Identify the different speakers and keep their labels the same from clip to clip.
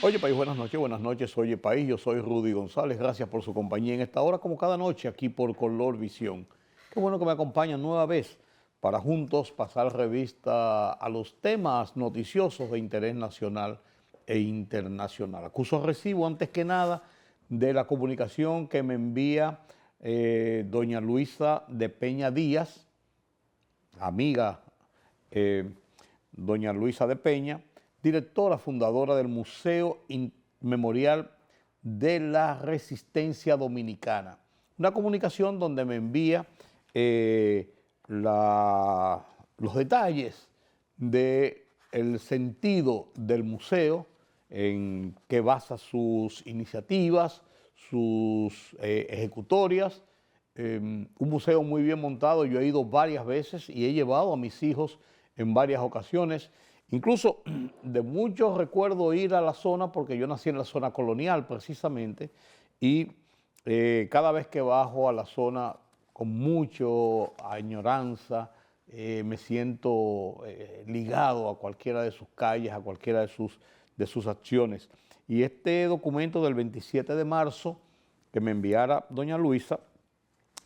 Speaker 1: Oye País, buenas noches, oye País, yo soy Rudy González, gracias por su compañía en esta hora como cada noche aquí por Color Visión. Qué bueno que me acompañan nueva vez para juntos pasar revista a los temas noticiosos de interés nacional e internacional. Acuso recibo antes que nada de la comunicación que me envía doña Luisa de Peña Díaz, amiga eh, doña Luisa de Peña, directora fundadora del Museo Memorial de la Resistencia Dominicana. Una comunicación donde me envía los detalles del sentido del museo, en que basa sus iniciativas, sus ejecutorias. Un museo muy bien montado, yo he ido varias veces y he llevado a mis hijos en varias ocasiones. Incluso de mucho recuerdo ir a la zona porque yo nací en la zona colonial precisamente y cada vez que bajo a la zona con mucho añoranza, me siento ligado a cualquiera de sus calles, a cualquiera de sus acciones. Y este documento del 27 de marzo que me enviara doña Luisa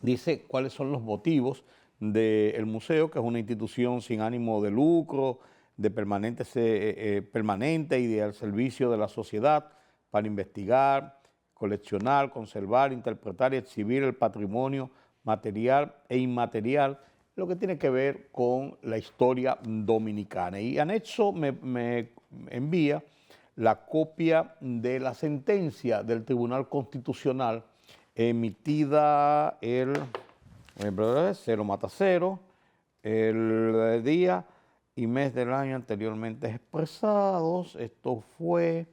Speaker 1: dice cuáles son los motivos del museo, que es una institución sin ánimo de lucro, de permanente y de al servicio de la sociedad para investigar, coleccionar, conservar, interpretar y exhibir el patrimonio material e inmaterial, lo que tiene que ver con la historia dominicana. Y anexo me envía la copia de la sentencia del Tribunal Constitucional emitida el 0 mata 0, el día y mes del año anteriormente expresados. Esto fue,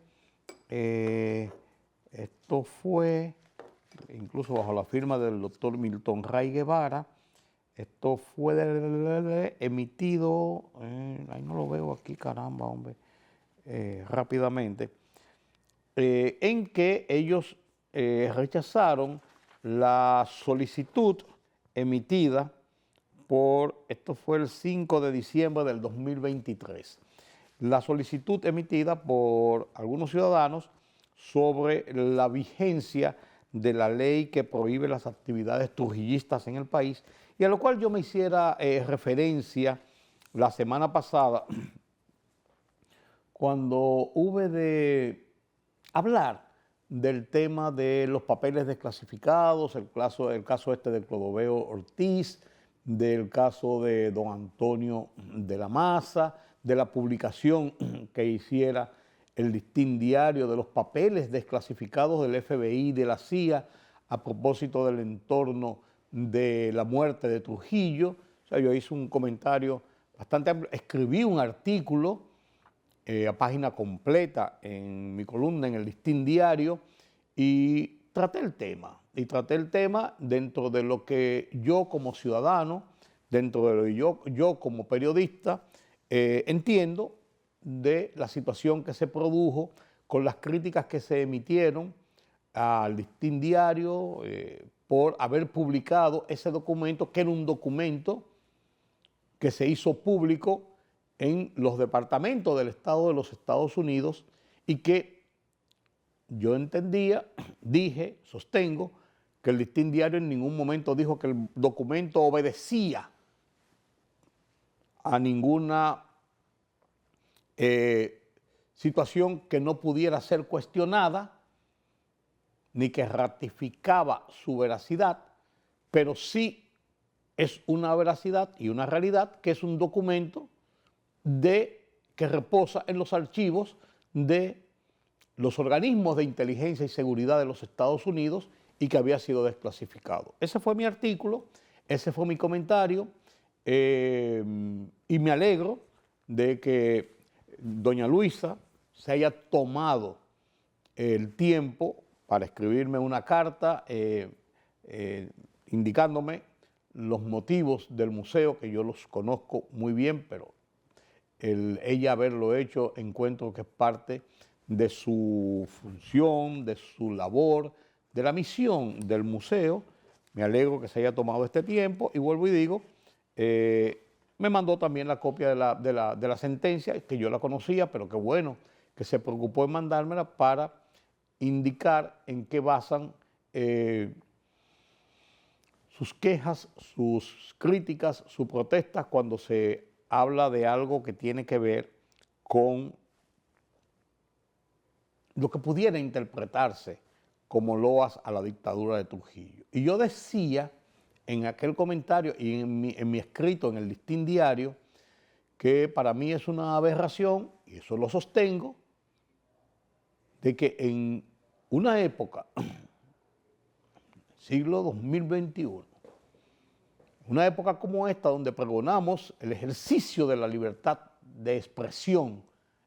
Speaker 1: incluso bajo la firma del doctor Milton Ray Guevara. Esto fue emitido, ahí no lo veo aquí, caramba, hombre, rápidamente, en que ellos rechazaron la solicitud emitida esto fue el 5 de diciembre del 2023, la solicitud emitida por algunos ciudadanos sobre la vigencia de la ley que prohíbe las actividades trujillistas en el país, y a lo cual yo me hiciera referencia la semana pasada cuando hube de hablar del tema de los papeles desclasificados, el caso este de Clodoveo Ortiz, del caso de don Antonio de la Maza, de la publicación que hiciera el Listín Diario de los papeles desclasificados del FBI y de la CIA a propósito del entorno de la muerte de Trujillo. O sea, yo hice un comentario bastante amplio, escribí un artículo a página completa en mi columna en el Listín Diario y traté el tema. Y traté el tema dentro de lo que yo como ciudadano, dentro de lo que yo como periodista, entiendo de la situación que se produjo con las críticas que se emitieron al Listín Diario por haber publicado ese documento, que era un documento que se hizo público en los departamentos del Estado de los Estados Unidos y que yo entendía, dije, sostengo, que el Listín Diario en ningún momento dijo que el documento obedecía a ninguna situación que no pudiera ser cuestionada, ni que ratificaba su veracidad, pero sí es una veracidad y una realidad que es un documento que reposa en los archivos de los organismos de inteligencia y seguridad de los Estados Unidos y que había sido desclasificado. Ese fue mi artículo, ese fue mi comentario, y me alegro de que doña Luisa se haya tomado el tiempo para escribirme una carta indicándome los motivos del museo, que yo los conozco muy bien, pero ella haberlo hecho encuentro que es parte de su función, de su labor, de la misión del museo. Me alegro que se haya tomado este tiempo y vuelvo y digo, me mandó también la copia de la sentencia, que yo la conocía, pero qué bueno que se preocupó en mandármela para indicar en qué basan sus quejas, sus críticas, sus protestas cuando se habla de algo que tiene que ver con lo que pudiera interpretarse como loas a la dictadura de Trujillo. Y yo decía en aquel comentario y en mi escrito en el Listín Diario que para mí es una aberración, y eso lo sostengo, de que en una época, siglo 2021, una época como esta donde pregonamos el ejercicio de la libertad de expresión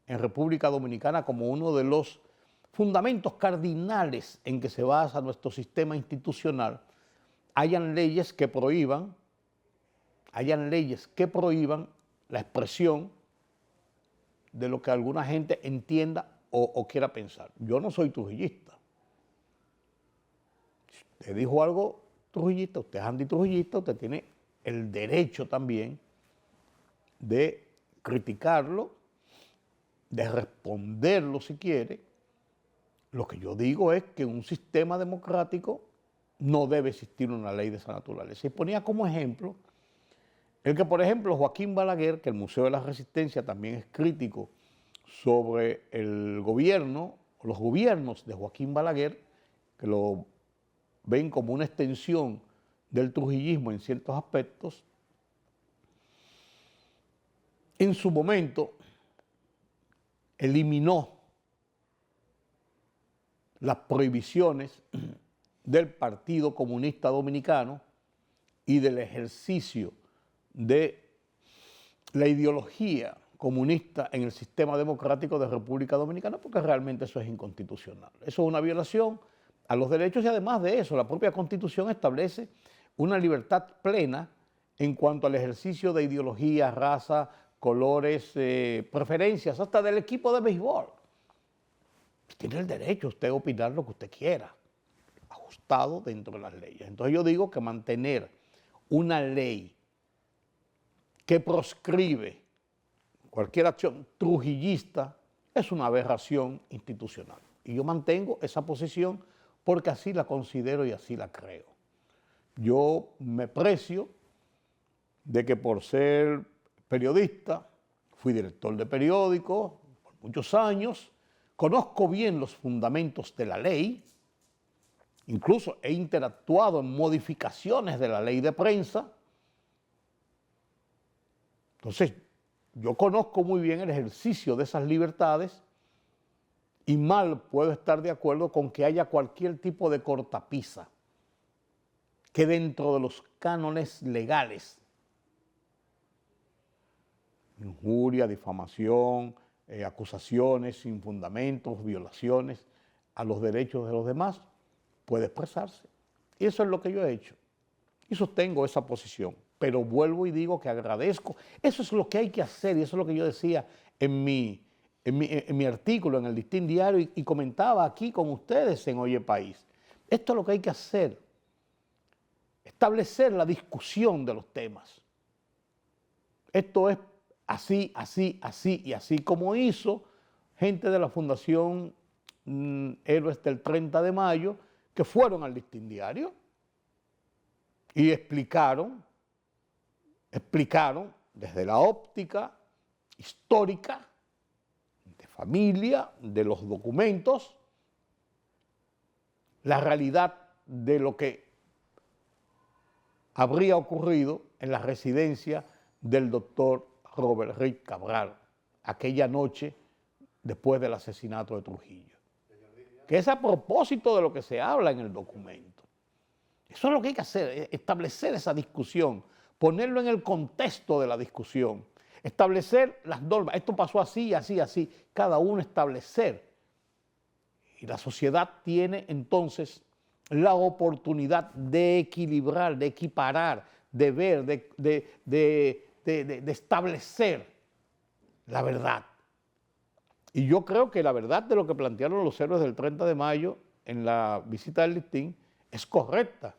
Speaker 1: en República Dominicana como uno de los fundamentos cardinales en que se basa nuestro sistema institucional, hayan leyes que prohíban la expresión de lo que alguna gente entienda o quiera pensar. Yo no soy trujillista. Si usted dijo algo trujillista, usted es antitrujillista, usted tiene el derecho también de criticarlo, de responderlo si quiere. Lo que yo digo es que en un sistema democrático no debe existir una ley de esa naturaleza. Y ponía como ejemplo el que, por ejemplo, Joaquín Balaguer, que el Museo de la Resistencia también es crítico sobre el gobierno, los gobiernos de Joaquín Balaguer, que lo ven como una extensión del trujillismo en ciertos aspectos, en su momento eliminó las prohibiciones del Partido Comunista Dominicano y del ejercicio de la ideología comunista en el sistema democrático de República Dominicana, porque realmente eso es inconstitucional. Eso es una violación a los derechos y además de eso, la propia Constitución establece una libertad plena en cuanto al ejercicio de ideología, raza, colores, preferencias, hasta del equipo de béisbol. Tiene el derecho usted a opinar lo que usted quiera, ajustado dentro de las leyes. Entonces yo digo que mantener una ley que proscribe cualquier acción trujillista es una aberración institucional. Y yo mantengo esa posición porque así la considero y así la creo. Yo me precio de que por ser periodista, fui director de periódico por muchos años, conozco bien los fundamentos de la ley, incluso he interactuado en modificaciones de la ley de prensa. Entonces, yo conozco muy bien el ejercicio de esas libertades y mal puedo estar de acuerdo con que haya cualquier tipo de cortapisa que dentro de los cánones legales, injuria, difamación, acusaciones sin fundamentos, violaciones a los derechos de los demás, puede expresarse. Y eso es lo que yo he hecho. Y sostengo esa posición. Pero vuelvo y digo que agradezco. Eso es lo que hay que hacer y eso es lo que yo decía en mi artículo en el Listín Diario y comentaba aquí con ustedes en Oye País. Esto es lo que hay que hacer. Establecer la discusión de los temas. Esto es así, así, así y así como hizo gente de la Fundación Héroes del 30 de Mayo que fueron al Listín Diario y explicaron desde la óptica histórica, de familia, de los documentos, la realidad de lo que habría ocurrido en la residencia del doctor Robert Reid Cabral aquella noche después del asesinato de Trujillo. Que es a propósito de lo que se habla en el documento. Eso es lo que hay que hacer, establecer esa discusión, ponerlo en el contexto de la discusión, establecer las normas. Esto pasó así, así, así, cada uno establecer. Y la sociedad tiene entonces la oportunidad de equilibrar, de equiparar, de ver, de establecer la verdad. Y yo creo que la verdad de lo que plantearon los héroes del 30 de mayo en la visita del Listín es correcta.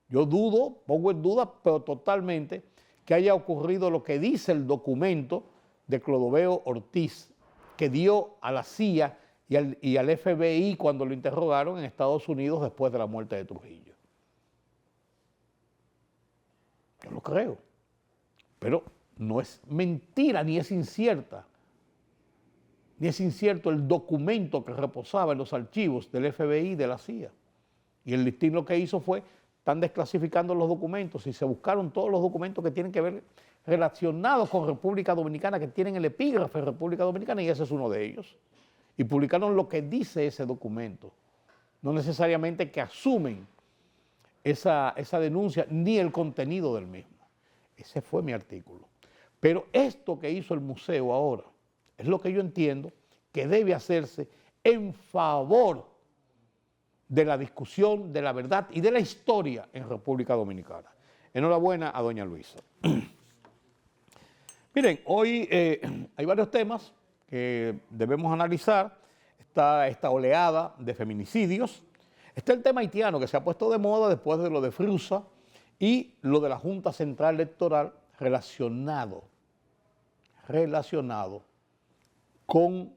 Speaker 1: Yo dudo, pongo en duda, pero totalmente, que haya ocurrido lo que dice el documento de Clodoveo Ortiz que dio a la CIA y al FBI cuando lo interrogaron en Estados Unidos después de la muerte de Trujillo. Yo lo creo, pero no es mentira ni es incierta. Ni es incierto el documento que reposaba en los archivos del FBI y de la CIA. Y el listín lo que hizo fue, están desclasificando los documentos y se buscaron todos los documentos que tienen que ver relacionados con República Dominicana, que tienen el epígrafe de República Dominicana, y ese es uno de ellos. Y publicaron lo que dice ese documento. No necesariamente que asumen esa denuncia ni el contenido del mismo. Ese fue mi artículo. Pero esto que hizo el museo ahora es lo que yo entiendo que debe hacerse en favor de la discusión, de la verdad y de la historia en República Dominicana. Enhorabuena a doña Luisa. Miren, hoy hay varios temas que debemos analizar. Está esta oleada de feminicidios. Está el tema haitiano que se ha puesto de moda después de lo de Frusa y lo de la Junta Central Electoral relacionado con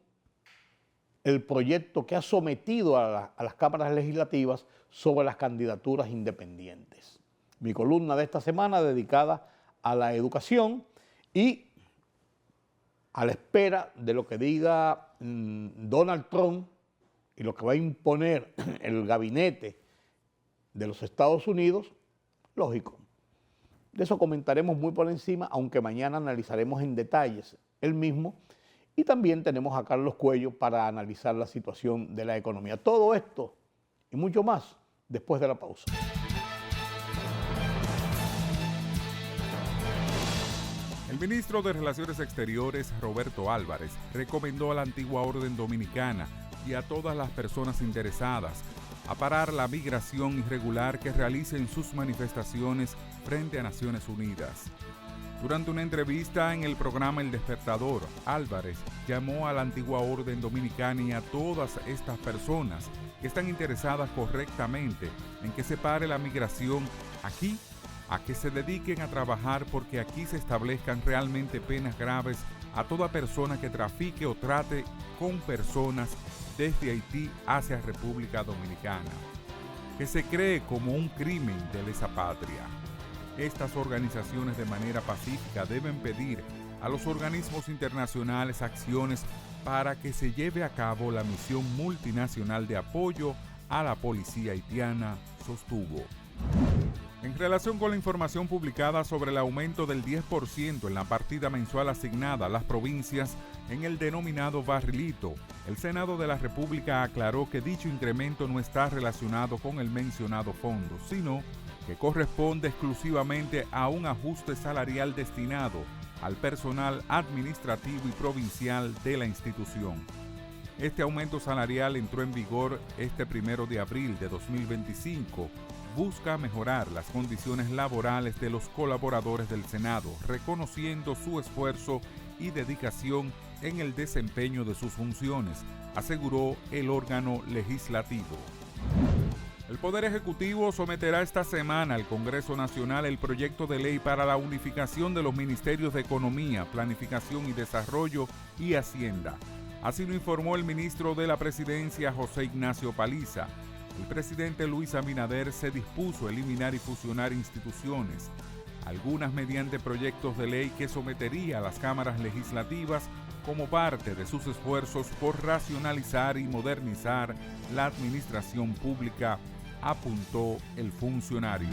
Speaker 1: el proyecto que ha sometido a las cámaras legislativas sobre las candidaturas independientes. Mi columna de esta semana dedicada a la educación y a la espera de lo que diga Donald Trump y lo que va a imponer el gabinete de los Estados Unidos, lógico. De eso comentaremos muy por encima, aunque mañana analizaremos en detalles el mismo. Y también tenemos a Carlos Cuello para analizar la situación de la economía. Todo esto y mucho más después de la pausa.
Speaker 2: El ministro de Relaciones Exteriores, Roberto Álvarez, recomendó a la antigua orden dominicana y a todas las personas interesadas a parar la migración irregular que realicen sus manifestaciones frente a Naciones Unidas. Durante una entrevista en el programa El Despertador, Álvarez llamó a la antigua orden dominicana y a todas estas personas que están interesadas correctamente en que se pare la migración aquí, a que se dediquen a trabajar porque aquí se establezcan realmente penas graves a toda persona que trafique o trate con personas desde Haití hacia República Dominicana, que se cree como un crimen de lesa patria. Estas organizaciones de manera pacífica deben pedir a los organismos internacionales acciones para que se lleve a cabo la misión multinacional de apoyo a la policía haitiana, sostuvo. En relación con la información publicada sobre el aumento del 10% en la partida mensual asignada a las provincias en el denominado barrilito, el Senado de la República aclaró que dicho incremento no está relacionado con el mencionado fondo, sino que corresponde exclusivamente a un ajuste salarial destinado al personal administrativo y provincial de la institución. Este aumento salarial entró en vigor este 1 de abril de 2025. Busca mejorar las condiciones laborales de los colaboradores del Senado, reconociendo su esfuerzo y dedicación en el desempeño de sus funciones, aseguró el órgano legislativo. El Poder Ejecutivo someterá esta semana al Congreso Nacional el proyecto de ley para la unificación de los ministerios de Economía, Planificación y Desarrollo y Hacienda. Así lo informó el ministro de la Presidencia, José Ignacio Paliza. El presidente Luis Abinader se dispuso a eliminar y fusionar instituciones, algunas mediante proyectos de ley que sometería a las cámaras legislativas como parte de sus esfuerzos por racionalizar y modernizar la administración pública, apuntó el funcionario.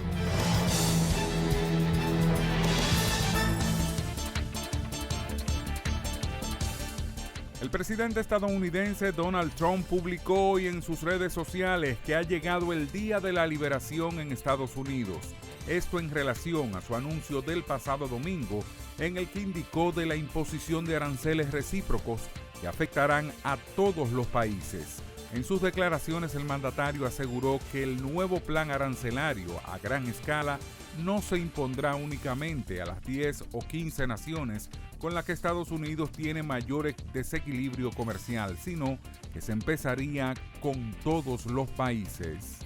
Speaker 2: El presidente estadounidense Donald Trump publicó hoy en sus redes sociales que ha llegado el día de la liberación en Estados Unidos. Esto en relación a su anuncio del pasado domingo, en el que indicó de la imposición de aranceles recíprocos que afectarán a todos los países. En sus declaraciones, el mandatario aseguró que el nuevo plan arancelario a gran escala no se impondrá únicamente a las 10 o 15 naciones con las que Estados Unidos tiene mayor desequilibrio comercial, sino que se empezaría con todos los países.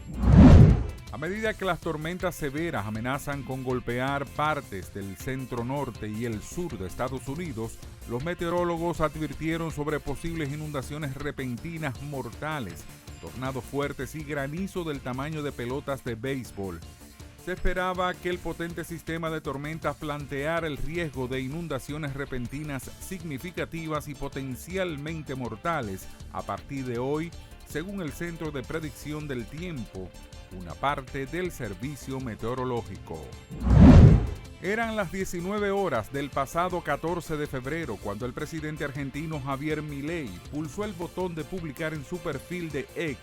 Speaker 2: A medida que las tormentas severas amenazan con golpear partes del centro norte y el sur de Estados Unidos, los meteorólogos advirtieron sobre posibles inundaciones repentinas mortales, tornados fuertes y granizo del tamaño de pelotas de béisbol. Se esperaba que el potente sistema de tormentas planteara el riesgo de inundaciones repentinas significativas y potencialmente mortales a partir de hoy, según el Centro de Predicción del Tiempo, una parte del servicio meteorológico. Eran las 19 horas del pasado 14 de febrero cuando el presidente argentino Javier Milei pulsó el botón de publicar en su perfil de X,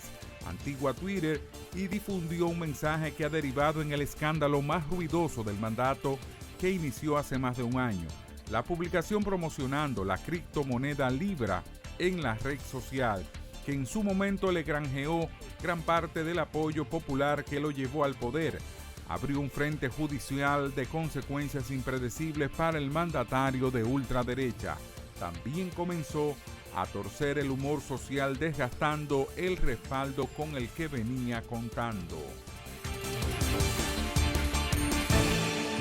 Speaker 2: antigua Twitter, y difundió un mensaje que ha derivado en el escándalo más ruidoso del mandato que inició hace más de un año, la publicación promocionando la criptomoneda Libra en la red social, que en su momento le granjeó gran parte del apoyo popular que lo llevó al poder. Abrió un frente judicial de consecuencias impredecibles para el mandatario de ultraderecha. También comenzó a torcer el humor social, desgastando el respaldo con el que venía contando.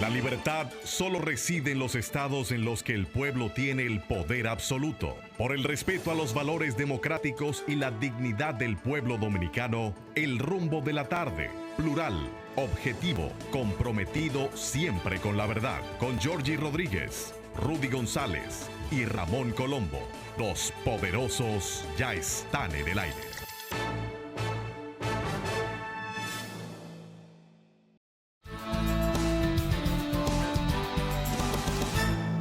Speaker 3: La libertad solo reside en los estados en los que el pueblo tiene el poder absoluto. Por el respeto a los valores democráticos y la dignidad del pueblo dominicano, El Rumbo de la Tarde, plural, objetivo, comprometido siempre con la verdad. Con Georgie Rodríguez, Rudy González y Ramón Colombo. Los poderosos ya están en el aire.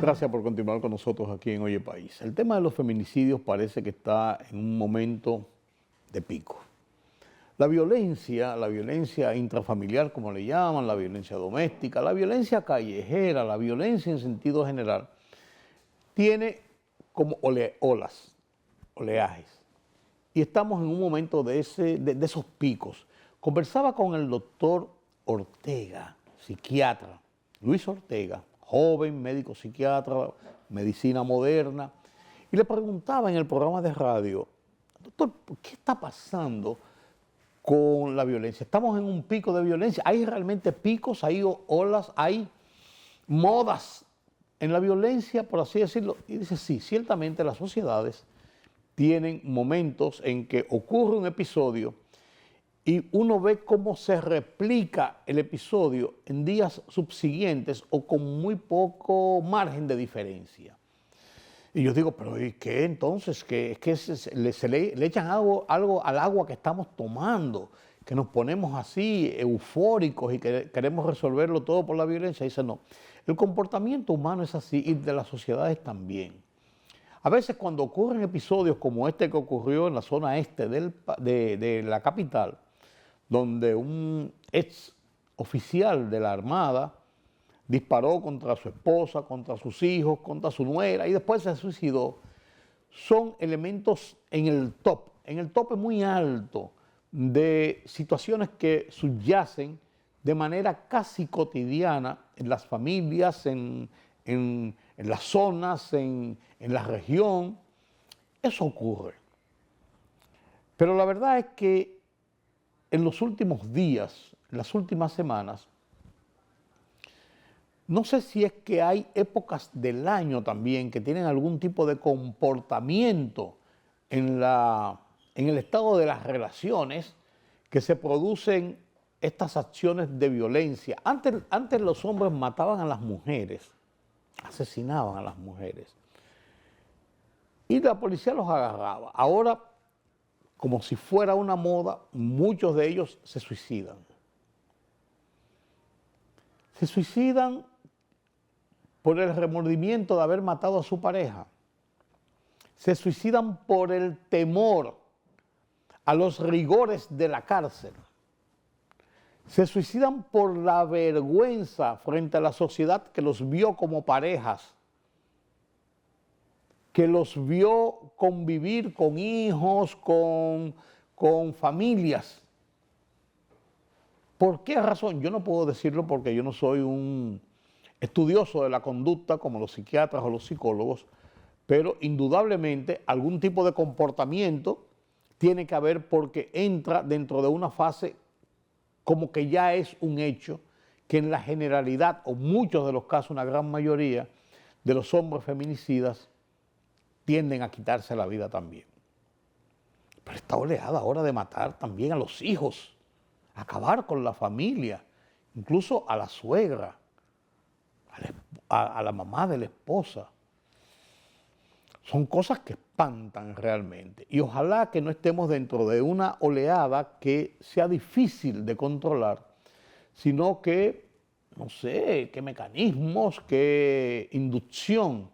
Speaker 1: Gracias por continuar con nosotros aquí en Oye País. El tema de los feminicidios parece que está en un momento de pico. La violencia intrafamiliar, como le llaman, la violencia doméstica, la violencia callejera, la violencia en sentido general, tiene como oleajes. Y estamos en un momento de esos picos. Conversaba con el doctor Ortega, psiquiatra, Luis Ortega, joven, médico psiquiatra, medicina moderna, y le preguntaba en el programa de radio, doctor, ¿qué está pasando con la violencia? Estamos en un pico de violencia. ¿Hay realmente picos, hay olas, hay modas en la violencia, por así decirlo? Y dice, sí, ciertamente las sociedades tienen momentos en que ocurre un episodio y uno ve cómo se replica el episodio en días subsiguientes o con muy poco margen de diferencia. Y yo digo, pero ¿y qué entonces? ¿Es que se le echan algo al agua que estamos tomando? Que nos ponemos así eufóricos y que queremos resolverlo todo por la violencia. Dice, no, el comportamiento humano es así y de las sociedades también. A veces cuando ocurren episodios como este que ocurrió en la zona este de la capital, donde un ex oficial de la Armada disparó contra su esposa, contra sus hijos, contra su nuera y después se suicidó, son elementos en el tope muy alto de situaciones que subyacen de manera casi cotidiana en las familias, en las zonas, en la región. Eso ocurre. Pero la verdad es que en los últimos días, en las últimas semanas, no sé si es que hay épocas del año también que tienen algún tipo de comportamiento en el estado de las relaciones que se producen estas acciones de violencia. Antes los hombres mataban a las mujeres, asesinaban a las mujeres y la policía los agarraba. Ahora, como si fuera una moda, muchos de ellos se suicidan. Se suicidan por el remordimiento de haber matado a su pareja. Se suicidan por el temor a los rigores de la cárcel. Se suicidan por la vergüenza frente a la sociedad que los vio como parejas, que los vio convivir con hijos, con familias. ¿Por qué razón? Yo no puedo decirlo porque yo no soy un estudioso de la conducta como los psiquiatras o los psicólogos, pero indudablemente algún tipo de comportamiento tiene que haber porque entra dentro de una fase como que ya es un hecho que en la generalidad, o muchos de los casos, una gran mayoría de los hombres feminicidas tienden a quitarse la vida también. Pero esta oleada ahora de matar también a los hijos, acabar con la familia, incluso a la suegra, a la mamá de la esposa. Son cosas que espantan realmente. Y ojalá que no estemos dentro de una oleada que sea difícil de controlar, sino que, no sé, qué mecanismos, qué inducción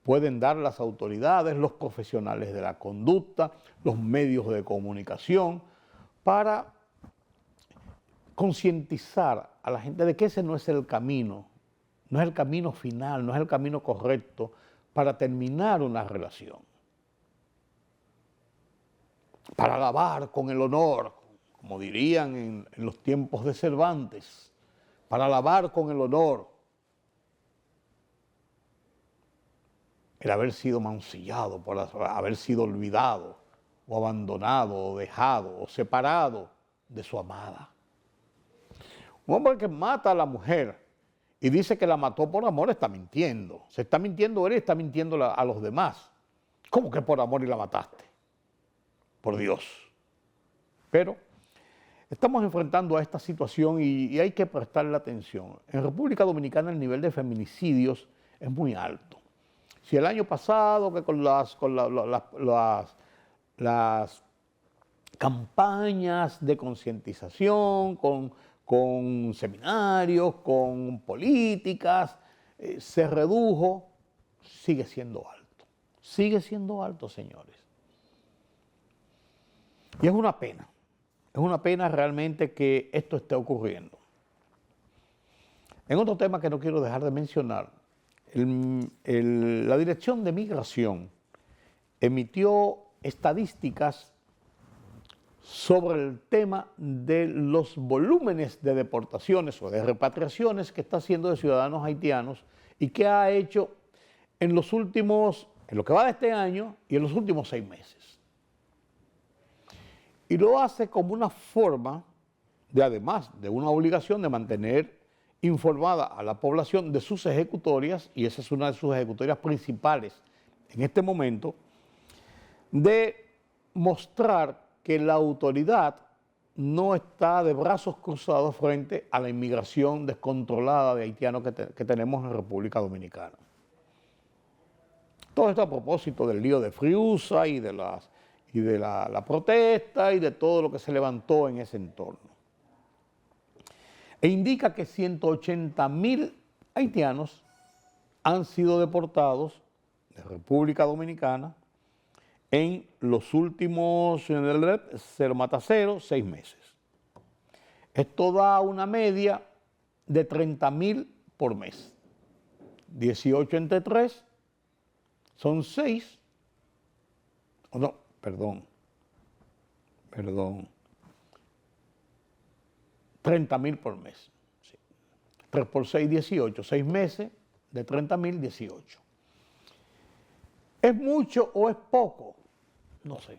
Speaker 1: pueden dar las autoridades, los profesionales de la conducta, los medios de comunicación, para concientizar a la gente de que ese no es el camino, no es el camino final, no es el camino correcto para terminar una relación. Para lavar con el honor, como dirían en los tiempos de Cervantes, para lavar con el honor el haber sido mancillado, por haber sido olvidado, o abandonado, o dejado, o separado de su amada. Un hombre que mata a la mujer y dice que la mató por amor está mintiendo. Se está mintiendo él y está mintiendo a los demás. ¿Cómo que por amor y la mataste? Por Dios. Pero estamos enfrentando a esta situación y hay que prestarle atención. En República Dominicana el nivel de feminicidios es muy alto. Si el año pasado, que con las campañas de concientización, con seminarios, con políticas, se redujo, sigue siendo alto, señores. Y es una pena realmente que esto esté ocurriendo. En otro tema que no quiero dejar de mencionar, la Dirección de Migración emitió estadísticas sobre el tema de los volúmenes de deportaciones o de repatriaciones que está haciendo de ciudadanos haitianos y que ha hecho en lo que va de este año y en los últimos 6 meses. Y lo hace como una forma de, además de una obligación de mantener informada a la población de sus ejecutorias, y esa es una de sus ejecutorias principales en este momento, de mostrar que la autoridad no está de brazos cruzados frente a la inmigración descontrolada de haitianos que tenemos en República Dominicana. Todo esto a propósito del lío de Friusa y de la protesta y de todo lo que se levantó en ese entorno. E indica que 180.000 haitianos han sido deportados de República Dominicana en los últimos, cero mata cero, 6 meses. Esto da una media de 30.000 por mes. 18 entre 3 son 6. Oh, no, perdón. 30.000 por mes. Sí. 3 por 6, 18. 6 meses de 30.000, 18. ¿Es mucho o es poco? No sé.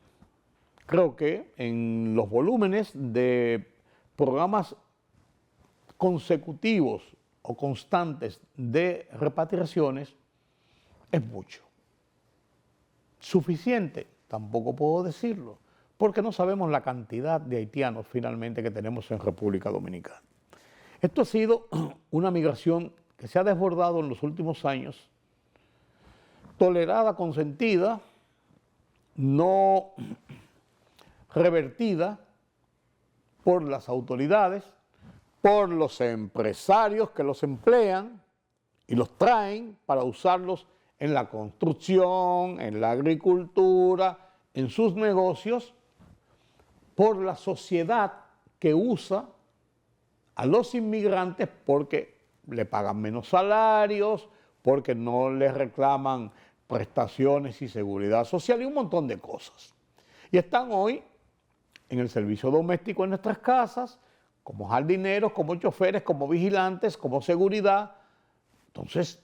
Speaker 1: Creo que en los volúmenes de programas consecutivos o constantes de repatriaciones es mucho. ¿Suficiente? Tampoco puedo decirlo, porque no sabemos la cantidad de haitianos finalmente que tenemos en República Dominicana. Esto ha sido una migración que se ha desbordado en los últimos años, tolerada, consentida, no revertida por las autoridades, por los empresarios que los emplean y los traen para usarlos en la construcción, en la agricultura, en sus negocios, por la sociedad que usa a los inmigrantes porque le pagan menos salarios, porque no les reclaman prestaciones y seguridad social y un montón de cosas. Y están hoy en el servicio doméstico en nuestras casas, como jardineros, como choferes, como vigilantes, como seguridad. Entonces,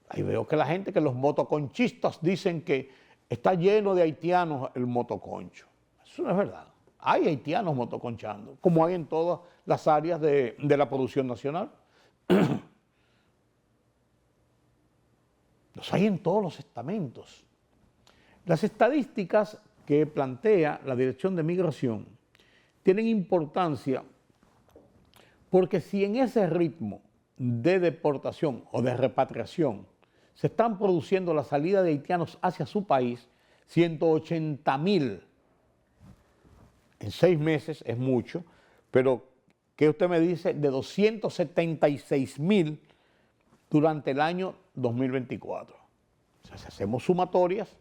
Speaker 1: ahí veo que la gente, que los motoconchistas dicen que está lleno de haitianos el motoconcho. Eso no es verdad. Hay haitianos motoconchando, como hay en todas las áreas de la producción nacional. Los hay en todos los estamentos. Las estadísticas que plantea la Dirección de Migración tienen importancia porque si en ese ritmo de deportación o de repatriación se están produciendo la salida de haitianos hacia su país, 180.000 en 6 meses es mucho, pero ¿qué usted me dice de 276.000 durante el año 2024? O sea, si hacemos sumatorias,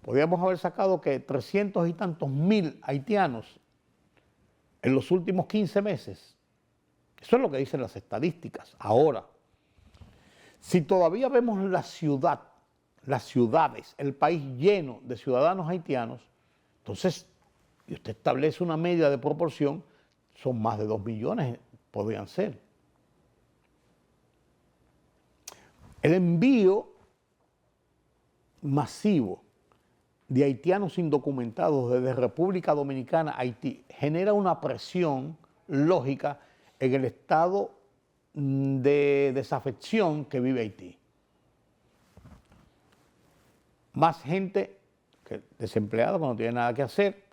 Speaker 1: podríamos haber sacado que 300 y tantos mil haitianos en los últimos 15 meses. Eso es lo que dicen las estadísticas. Ahora, si todavía vemos la ciudad, las ciudades, el país lleno de ciudadanos haitianos, entonces, y usted establece una media de proporción, son más de 2 millones, podrían ser. El envío masivo de haitianos indocumentados desde República Dominicana a Haití genera una presión lógica en el estado de desafección que vive Haití. Más gente desempleada cuando no tiene nada que hacer,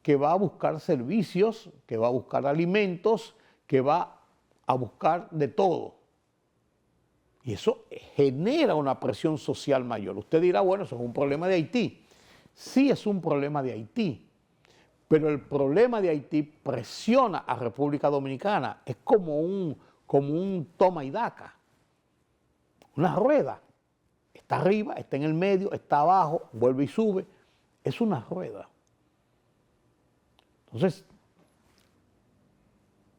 Speaker 1: que va a buscar servicios, que va a buscar alimentos, que va a buscar de todo. Y eso genera una presión social mayor. Usted dirá, bueno, eso es un problema de Haití. Sí es un problema de Haití, pero el problema de Haití presiona a República Dominicana. Es como un toma y daca, una rueda. Está arriba, está en el medio, está abajo, vuelve y sube. Es una rueda. Entonces,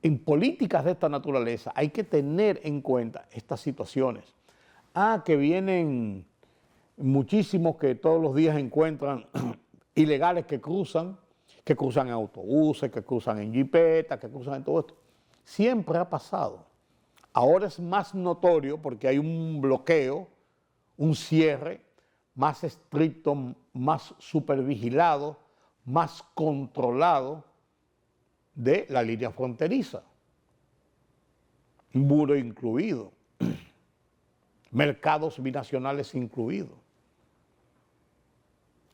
Speaker 1: en políticas de esta naturaleza hay que tener en cuenta estas situaciones. Que vienen muchísimos que todos los días encuentran ilegales que cruzan en autobuses, que cruzan en jipetas, que cruzan en todo esto. Siempre ha pasado. Ahora es más notorio porque hay un bloqueo, un cierre más estricto, más supervigilado, más controlado de la línea fronteriza. Un muro incluido, mercados binacionales incluidos.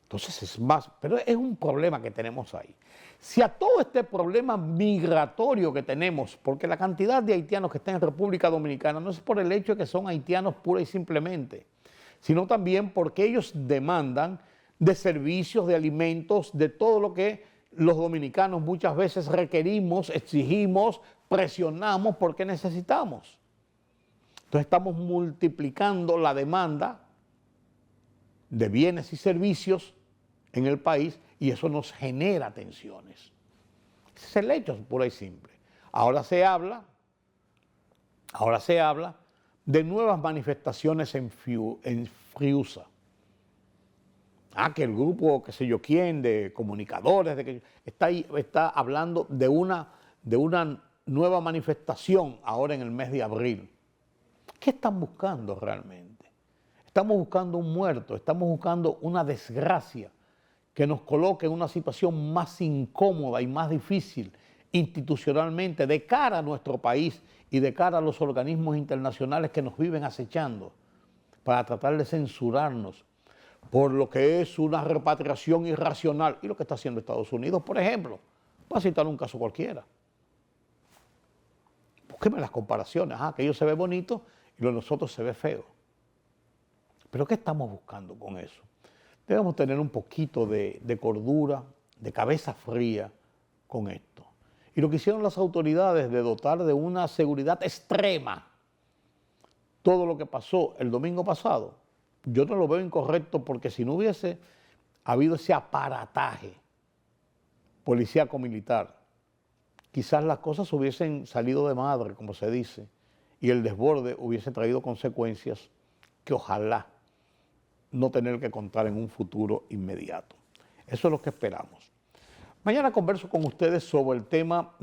Speaker 1: Entonces es más, pero es un problema que tenemos ahí. Si a todo este problema migratorio que tenemos, porque la cantidad de haitianos que están en República Dominicana no es por el hecho de que son haitianos pura y simplemente, sino también porque ellos demandan de servicios, de alimentos, de todo lo que los dominicanos muchas veces requerimos, exigimos, presionamos porque necesitamos. Entonces estamos multiplicando la demanda de bienes y servicios en el país y eso nos genera tensiones. Ese es el hecho puro y simple. Ahora se habla de nuevas manifestaciones en Friusa. Que el grupo, qué sé yo quién, de comunicadores, está hablando de una nueva manifestación ahora en el mes de abril. ¿Qué están buscando realmente? Estamos buscando un muerto, estamos buscando una desgracia que nos coloque en una situación más incómoda y más difícil institucionalmente de cara a nuestro país y de cara a los organismos internacionales que nos viven acechando para tratar de censurarnos por lo que es una repatriación irracional y lo que está haciendo Estados Unidos, por ejemplo, para citar un caso cualquiera. Búsqueme las comparaciones, aquello se ve bonito y lo de nosotros se ve feo. ¿Pero qué estamos buscando con eso? Debemos tener un poquito de cordura, de cabeza fría con esto. Y lo que hicieron las autoridades de dotar de una seguridad extrema todo lo que pasó el domingo pasado, yo no lo veo incorrecto porque si no hubiese habido ese aparataje policíaco-militar, quizás las cosas hubiesen salido de madre, como se dice, y el desborde hubiese traído consecuencias que ojalá no tener que contar en un futuro inmediato. Eso es lo que esperamos. Mañana converso con ustedes sobre el tema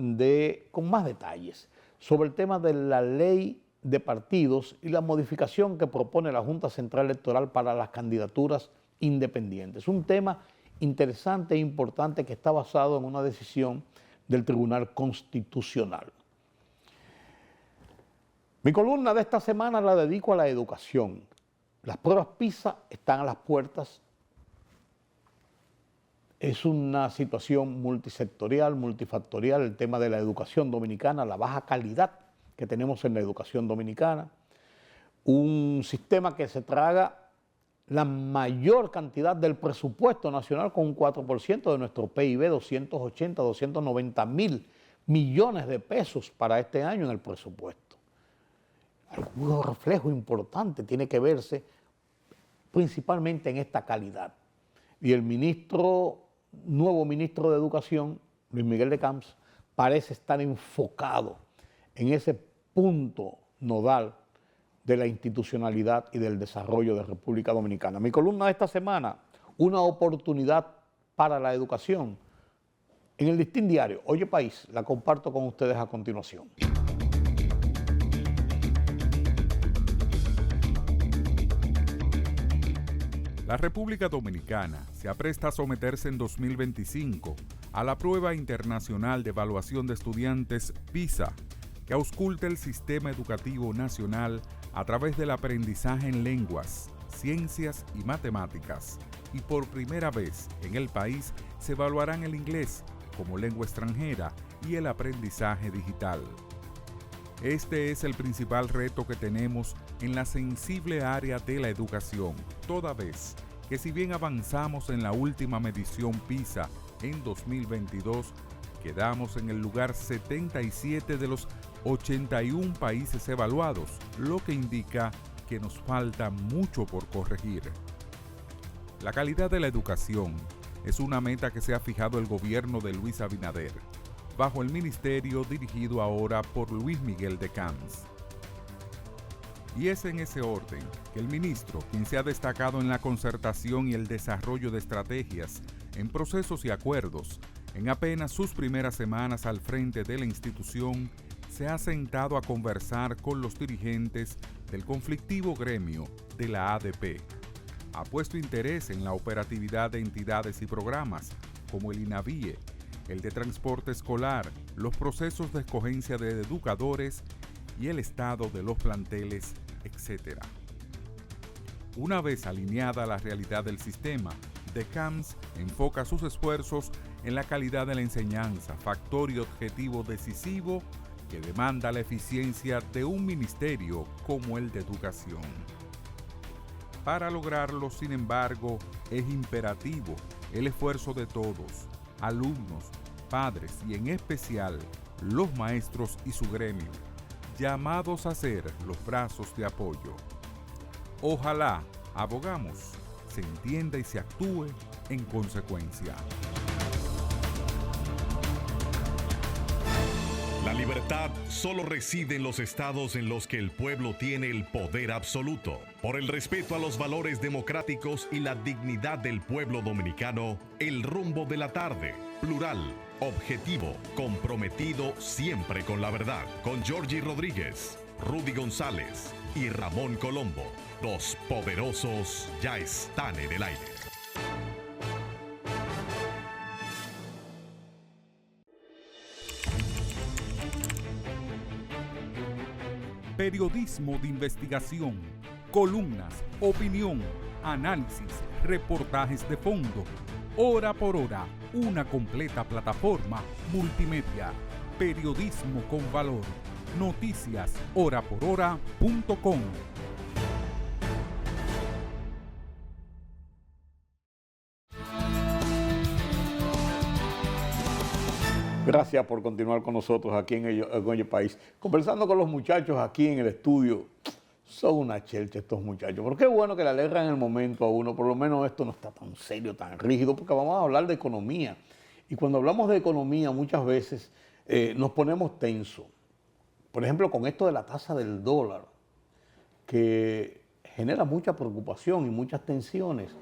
Speaker 1: con más detalles, sobre el tema de la ley de partidos y la modificación que propone la Junta Central Electoral para las candidaturas independientes. Un tema interesante e importante que está basado en una decisión del Tribunal Constitucional. Mi columna de esta semana la dedico a la educación. Las pruebas PISA están a las puertas. Es una situación multisectorial, multifactorial, el tema de la educación dominicana, la baja calidad que tenemos en la educación dominicana, un sistema que se traga la mayor cantidad del presupuesto nacional con un 4% de nuestro PIB, 280, 290 mil millones de pesos para este año en el presupuesto. Algún reflejo importante tiene que verse principalmente en esta calidad. Y el nuevo ministro de Educación, Luis Miguel de Camps, parece estar enfocado en ese punto nodal de la institucionalidad y del desarrollo de República Dominicana. Mi columna de esta semana, una oportunidad para la educación. En el Listín Diario, Oye País, la comparto con ustedes a continuación.
Speaker 2: La República Dominicana se apresta a someterse en 2025 a la prueba internacional de evaluación de estudiantes PISA, que ausculta el sistema educativo nacional a través del aprendizaje en lenguas, ciencias y matemáticas. Y por primera vez en el país se evaluarán el inglés como lengua extranjera y el aprendizaje digital. Este es el principal reto que tenemos en la sensible área de la educación, toda vez que si bien avanzamos en la última medición PISA en 2022, quedamos en el lugar 77 de los 81 países evaluados, lo que indica que nos falta mucho por corregir. La calidad de la educación es una meta que se ha fijado el gobierno de Luis Abinader, bajo el ministerio dirigido ahora por Luis Miguel de Camps. Y es en ese orden que el ministro, quien se ha destacado en la concertación y el desarrollo de estrategias, en procesos y acuerdos, en apenas sus primeras semanas al frente de la institución, se ha sentado a conversar con los dirigentes del conflictivo gremio de la ADP. Ha puesto interés en la operatividad de entidades y programas como el INAVIE, el de transporte escolar, los procesos de escogencia de educadores y el estado de los planteles, etc. Una vez alineada la realidad del sistema, de Camps enfoca sus esfuerzos en la calidad de la enseñanza, factor y objetivo decisivo que demanda la eficiencia de un ministerio como el de Educación. Para lograrlo, sin embargo, es imperativo el esfuerzo de todos, alumnos, padres y en especial los maestros y su gremio, llamados a ser los brazos de apoyo. Ojalá, abogamos, se entienda y se actúe en consecuencia.
Speaker 3: La libertad solo reside en los estados en los que el pueblo tiene el poder absoluto. Por el respeto a los valores democráticos y la dignidad del pueblo dominicano, el rumbo de la tarde, plural, objetivo, comprometido siempre con la verdad. Con Georgie Rodríguez, Rudy González y Ramón Colombo. Los poderosos ya están en el aire.
Speaker 2: Periodismo de investigación, columnas, opinión, análisis, reportajes de fondo. Hora por hora, una completa plataforma multimedia. Periodismo con valor. Noticias horaporhora.com.
Speaker 1: Gracias por continuar con nosotros aquí en Oye País. Conversando con los muchachos aquí en el estudio. Son una chelcha estos muchachos. Pero qué bueno que le alegran el momento a uno. Por lo menos esto no está tan serio, tan rígido, porque vamos a hablar de economía. Y cuando hablamos de economía muchas veces nos ponemos tensos. Por ejemplo, con esto de la tasa del dólar, que genera mucha preocupación y muchas tensiones.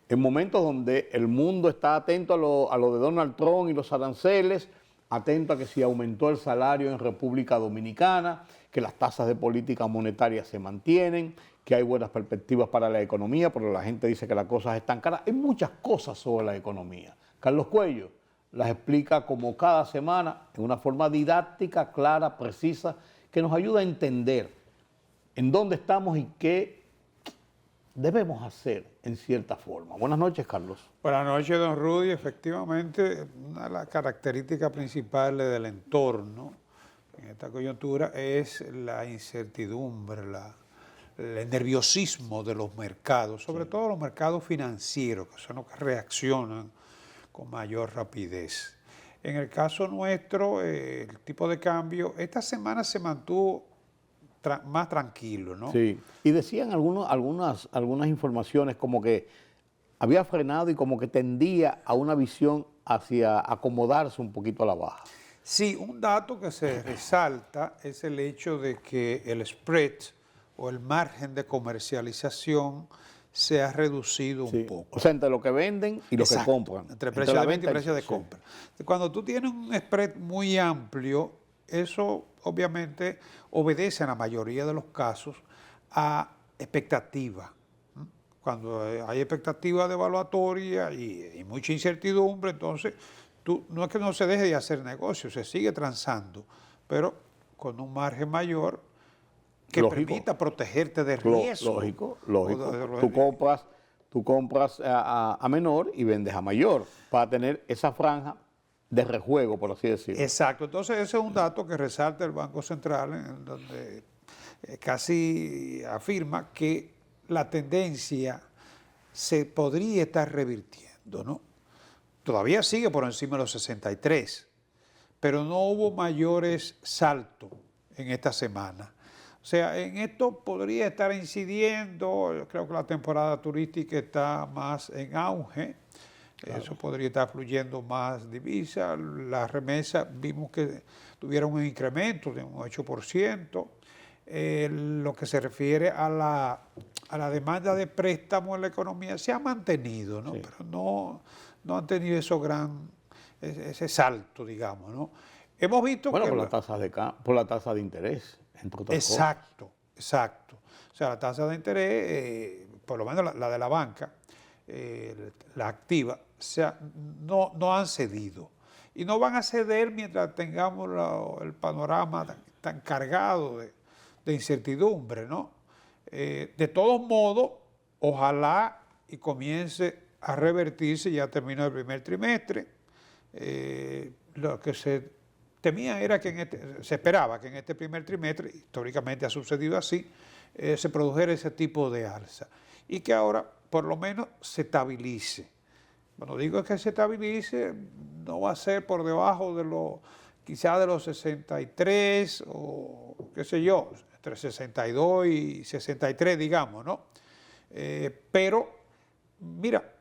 Speaker 1: En momentos donde el mundo está atento a lo de Donald Trump y los aranceles, atento a que si aumentó el salario en República Dominicana, que las tasas de política monetaria se mantienen, que hay buenas perspectivas para la economía, pero la gente dice que las cosas están caras. Hay muchas cosas sobre la economía. Carlos Cuello, las explica como cada semana en una forma didáctica, clara, precisa, que nos ayuda a entender en dónde estamos y qué debemos hacer en cierta forma. Buenas noches, Carlos.
Speaker 4: Buenas noches, don Rudy. Efectivamente, una de las características principales del entorno en esta coyuntura es la incertidumbre, el nerviosismo de los mercados, sobre todo los mercados financieros, que son los que reaccionan con mayor rapidez. En el caso nuestro, el tipo de cambio, esta semana se mantuvo más tranquilo, ¿no?
Speaker 1: Sí, y decían algunas informaciones como que había frenado y como que tendía a una visión hacia acomodarse un poquito a la baja.
Speaker 4: Sí, un dato que se resalta es el hecho de que el spread o el margen de comercialización se ha reducido un poco.
Speaker 1: O sea, entre lo que venden y lo que
Speaker 4: Exacto,
Speaker 1: compran.
Speaker 4: entre precio de venta y precio de
Speaker 1: sí.
Speaker 4: compra. Cuando tú tienes un spread muy amplio, eso obviamente obedece en la mayoría de los casos a expectativa. Cuando hay expectativa devaluatoria y mucha incertidumbre, entonces no es que no se deje de hacer negocio, se sigue transando, pero con un margen mayor que permita protegerte de riesgo.
Speaker 1: Lógico. Tú compras a menor y vendes a mayor para tener esa franja de rejuego, por así decirlo.
Speaker 4: Exacto. Entonces ese es un dato que resalta el Banco Central, en donde casi afirma que la tendencia se podría estar revirtiendo, ¿no? Todavía sigue por encima de los 63, pero no hubo mayores saltos en esta semana. O sea, en esto podría estar incidiendo, yo creo que la temporada turística está más en auge, claro. Eso podría estar fluyendo más divisas, las remesas vimos que tuvieron un incremento de un 8%, lo que se refiere a la demanda de préstamo en la economía se ha mantenido, ¿no? Sí. Pero no han tenido ese salto, digamos, ¿no? Hemos visto que
Speaker 1: por la tasa de interés, entre otras cosas.
Speaker 4: Exacto. O sea, la tasa de interés, por lo menos la de la banca, la activa, no han cedido. Y no van a ceder mientras tengamos el panorama tan cargado de incertidumbre, ¿no? De todos modos, ojalá y comience a revertirse, ya terminó el primer trimestre. Lo que se temía era que se esperaba que en este primer trimestre, históricamente ha sucedido así, se produjera ese tipo de alza. Y que ahora, por lo menos, se estabilice. Cuando digo que se estabilice, no va a ser por debajo quizá de los 63 o qué sé yo, entre 62 y 63, digamos, ¿no? Pero, mira,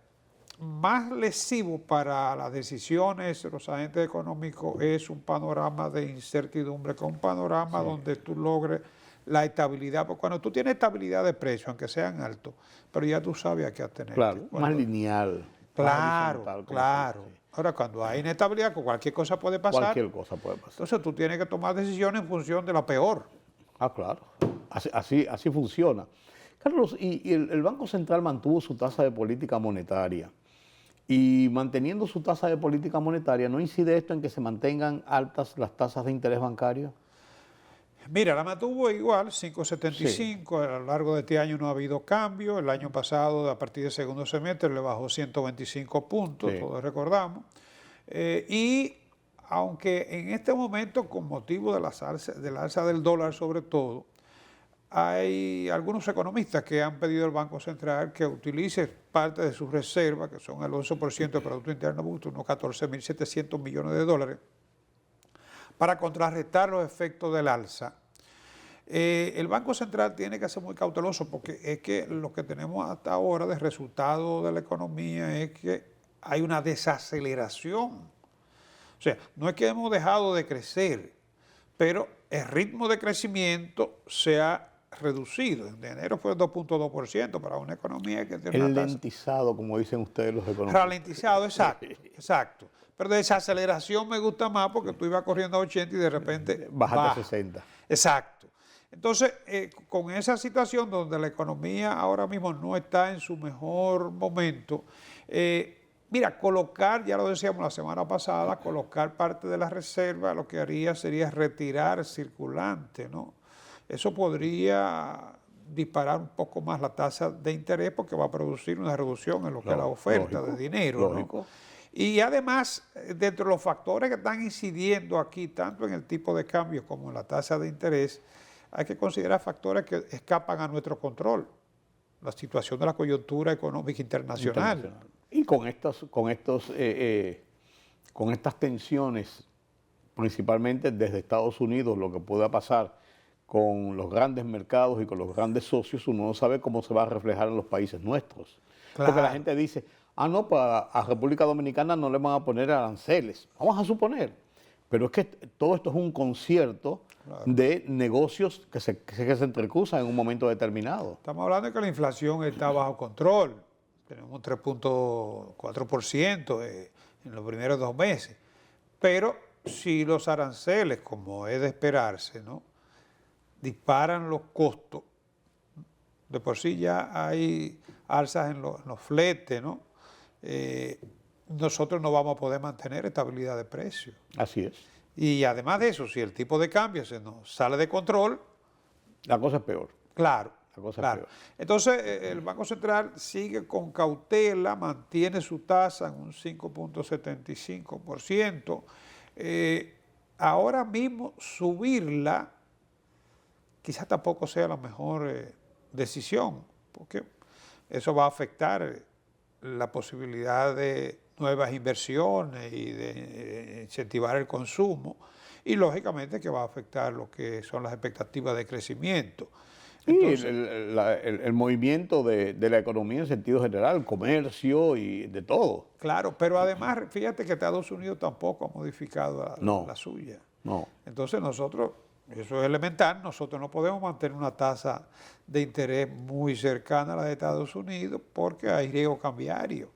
Speaker 4: más lesivo para las decisiones de los agentes económicos es un panorama de incertidumbre, con un panorama donde tú logres la estabilidad, porque cuando tú tienes estabilidad de precios, aunque sean altos, pero ya tú sabes a qué atenerte.
Speaker 1: Claro, más lineal.
Speaker 4: Claro. Ahora, cuando hay inestabilidad, cualquier cosa puede pasar.
Speaker 1: Cualquier cosa puede pasar.
Speaker 4: Entonces tú tienes que tomar decisiones en función de la peor.
Speaker 1: Ah, claro. Así funciona. Carlos, y el Banco Central mantuvo su tasa de política monetaria. Y manteniendo su tasa de política monetaria, ¿no incide esto en que se mantengan altas las tasas de interés bancario?
Speaker 4: Mira, la mantuvo igual, 5.75, sí. A lo largo de este año no ha habido cambio. El año pasado, a partir del segundo semestre, le bajó 125 puntos, sí. Todos recordamos. Y aunque en este momento, con motivo del alza del dólar sobre todo, hay algunos economistas que han pedido al Banco Central que utilice parte de sus reservas, que son el 11% del Producto Interno Bruto, unos 14.700 millones de dólares, para contrarrestar los efectos del alza. El Banco Central tiene que ser muy cauteloso porque es que lo que tenemos hasta ahora de resultado de la economía es que hay una desaceleración. O sea, no es que hemos dejado de crecer, pero el ritmo de crecimiento se ha reducido. En enero fue 2.2% para una economía que tiene una tasa.
Speaker 1: Ralentizado, como dicen ustedes los economistas.
Speaker 4: Ralentizado, exacto. Pero de esa aceleración me gusta más porque tú ibas corriendo a 80 y de repente
Speaker 1: bajaste a 60.
Speaker 4: Exacto. Entonces, con esa situación donde la economía ahora mismo no está en su mejor momento, Mira, colocar, ya lo decíamos la semana pasada, colocar parte de la reserva lo que haría sería retirar circulante, ¿no? Eso podría disparar un poco más la tasa de interés porque va a producir una reducción en lo que es la oferta de dinero, ¿no? Y además, dentro de los factores que están incidiendo aquí, tanto en el tipo de cambio como en la tasa de interés, hay que considerar factores que escapan a nuestro control. La situación de la coyuntura económica internacional.
Speaker 1: Y con estas tensiones, principalmente desde Estados Unidos, lo que pueda pasar con los grandes mercados y con los grandes socios, uno no sabe cómo se va a reflejar en los países nuestros. Claro. Porque la gente dice, no, pues a República Dominicana no le van a poner aranceles. Vamos a suponer. Pero es que todo esto es un concierto de negocios que se entrecruzan en un momento determinado.
Speaker 4: Estamos hablando de que la inflación está bajo control. Tenemos un 3.4% en los primeros 2 meses. Pero si los aranceles, como es de esperarse, ¿no?, disparan los costos, de por sí ya hay alzas en los fletes, ¿no? Nosotros no vamos a poder mantener estabilidad de precios.
Speaker 1: Así es.
Speaker 4: Y además de eso, si el tipo de cambio se nos sale de control,
Speaker 1: la cosa es peor.
Speaker 4: Claro.
Speaker 1: Claro.
Speaker 4: Entonces, el Banco Central sigue con cautela, mantiene su tasa en un 5.75%. Ahora mismo subirla quizás tampoco sea la mejor decisión, porque eso va a afectar la posibilidad de nuevas inversiones y de incentivar el consumo, y lógicamente que va a afectar lo que son las expectativas de crecimiento.
Speaker 1: Entonces, el movimiento de la economía en sentido general, comercio y de todo.
Speaker 4: Claro, pero además, fíjate que Estados Unidos tampoco ha modificado la suya.
Speaker 1: No.
Speaker 4: Entonces nosotros, eso es elemental, nosotros no podemos mantener una tasa de interés muy cercana a la de Estados Unidos porque hay riesgo cambiario.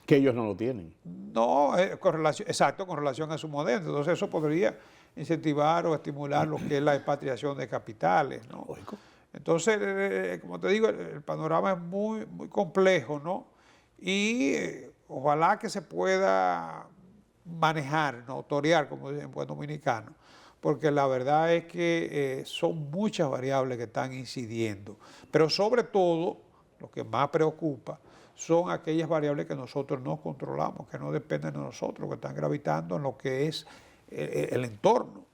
Speaker 1: Que ellos no lo tienen.
Speaker 4: No, con relación a su modelo. Entonces eso podría incentivar o estimular lo que es la expatriación de capitales, ¿no?
Speaker 1: Lógico.
Speaker 4: Entonces, como te digo, el panorama es muy, muy complejo, ¿no? Y ojalá que se pueda manejar, ¿no?, torear, como dicen en buen dominicano, porque la verdad es que son muchas variables que están incidiendo. Pero sobre todo, lo que más preocupa son aquellas variables que nosotros no controlamos, que no dependen de nosotros, que están gravitando en lo que es el entorno.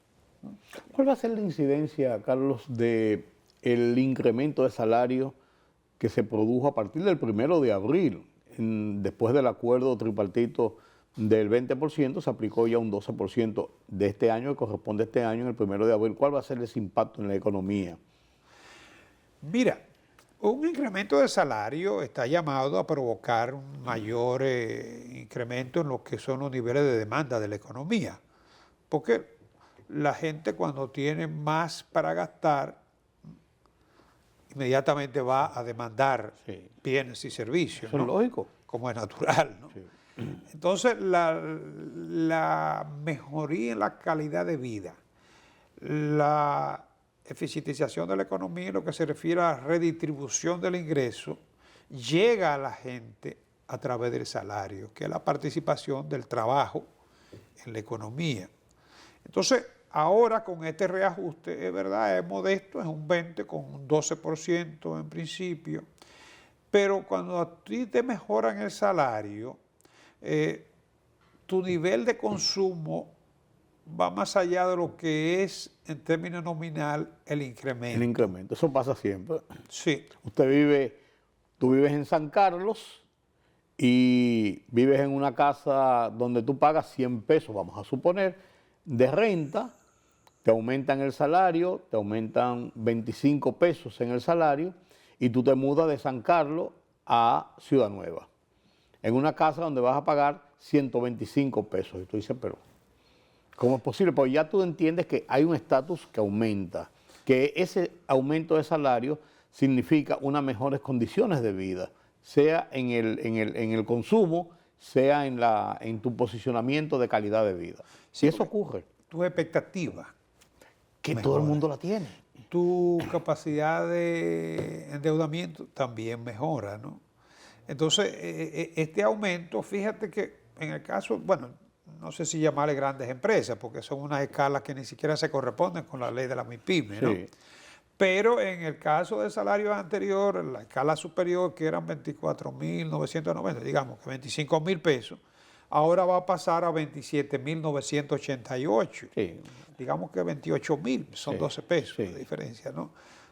Speaker 1: ¿Cuál va a ser la incidencia, Carlos, de el incremento de salario que se produjo a partir del 1 de abril? Después del acuerdo tripartito del 20%, se aplicó ya un 12% de este año, que corresponde a este año, en el 1 de abril. ¿Cuál va a ser ese impacto en la economía?
Speaker 4: Mira, un incremento de salario está llamado a provocar un mayor incremento en lo que son los niveles de demanda de la economía, porque la gente cuando tiene más para gastar, inmediatamente va a demandar bienes y servicios.
Speaker 1: Eso es lógico.
Speaker 4: Como es natural, ¿no? Sí. Entonces, la mejoría en la calidad de vida, la eficientización de la economía en lo que se refiere a la redistribución del ingreso, llega a la gente a través del salario, que es la participación del trabajo en la economía. Entonces, ahora con este reajuste, es verdad, es modesto, es un 20 con un 12% en principio, pero cuando a ti te mejoran el salario, tu nivel de consumo va más allá de lo que es, en términos nominal, el incremento.
Speaker 1: El incremento, eso pasa siempre.
Speaker 4: Sí.
Speaker 1: Tú vives en San Carlos y vives en una casa donde tú pagas 100 pesos, vamos a suponer, de renta, te aumentan el salario, te aumentan 25 pesos en el salario y tú te mudas de San Carlos a Ciudad Nueva, en una casa donde vas a pagar 125 pesos. Y tú dices, pero ¿cómo es posible? Pues ya tú entiendes que hay un estatus que aumenta, que ese aumento de salario significa unas mejores condiciones de vida, sea en el consumo, sea en tu posicionamiento de calidad de vida. Si eso ocurre.
Speaker 4: Tu expectativa.
Speaker 1: Que mejora. Todo el mundo la tiene.
Speaker 4: Tu capacidad de endeudamiento también mejora, ¿no? Entonces, este aumento, fíjate que en el caso, bueno, no sé si llamarle grandes empresas, porque son unas escalas que ni siquiera se corresponden con la ley de la MIPYME, ¿no?
Speaker 1: Sí.
Speaker 4: Pero en el caso de salarios anteriores, la escala superior, que eran 24.990, digamos que 25.000 pesos, ahora va a pasar a 27.988.
Speaker 1: Sí.
Speaker 4: Digamos que 28.000, son
Speaker 1: Sí,
Speaker 4: 12 pesos
Speaker 1: sí.
Speaker 4: de diferencia, ¿no?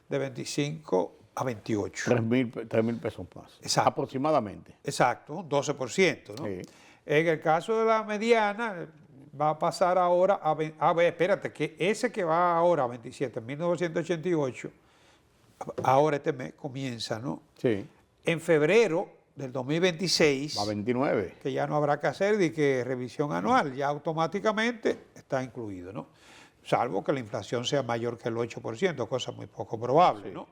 Speaker 4: De 25 a 28.
Speaker 1: 3.000 pesos más.
Speaker 4: Exacto.
Speaker 1: Aproximadamente.
Speaker 4: Exacto, un 12%, ¿no?
Speaker 1: Sí.
Speaker 4: En el caso de la mediana, va a pasar ahora a ver, espérate, que ese que va ahora a 27.988, ahora este mes comienza, ¿no?
Speaker 1: Sí.
Speaker 4: En febrero del 2026,
Speaker 1: Va a 29.
Speaker 4: que ya no habrá que hacer de que revisión anual, ya automáticamente está incluido, ¿no? Salvo que la inflación sea mayor que el 8%, cosa muy poco probable,
Speaker 1: Sí.
Speaker 4: ¿no?